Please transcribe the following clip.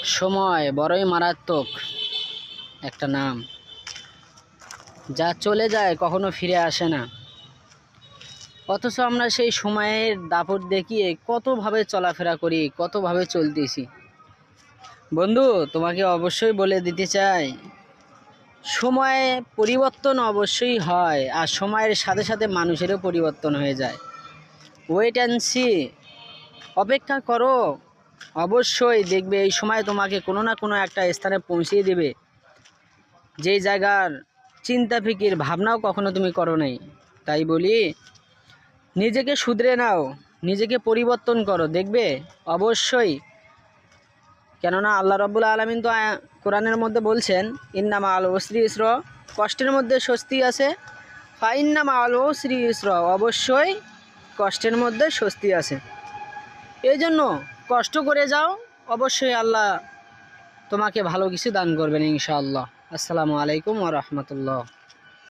সময় বড়ই মারাত্মক একটা নাম, যা চলে যায় কখনো ফিরে আসে না। অথচ আমরা সেই সময়ের দাপট দেখিয়ে কতভাবে চলাফেরা করি, কতভাবে চলতেছি। বন্ধু, তোমাকে অবশ্যই বলে দিতে চাই, সময়ে পরিবর্তন অবশ্যই হয়, আর সময়ের সাথে সাথে মানুষেরও পরিবর্তন হয়ে যায়। ওয়েট অ্যান্ড সি, অপেক্ষা করো। অবশ্যই দেখবে এই সময় তোমাকে কোনো না কোনো একটা স্থানে পৌঁছিয়ে দেবে, যেই জায়গার চিন্তা ফিকির ভাবনাও কখনো তুমি করো নাই। তাই বলি, নিজেকে শুধরে নাও, নিজেকে পরিবর্তন করো, দেখবে অবশ্যই। কেননা আল্লাহ রাব্বুল আলামিন তো কোরআনের মধ্যে বলছেন, ইন্না মাআল উসরি ইসরা, কষ্টের মধ্যে স্বস্তি আছে। ফাইন্না মাআল উসরি ইসরা, অবশ্যই কষ্টের মধ্যে স্বস্তি আছে। এই জন্য কষ্ট করে যাও, অবশ্যই আল্লাহ তোমাকে ভালো কিছু দান করবেন ইনশাআল্লাহ। আসসালামু আলাইকুম ওয়া রাহমাতুল্লাহ।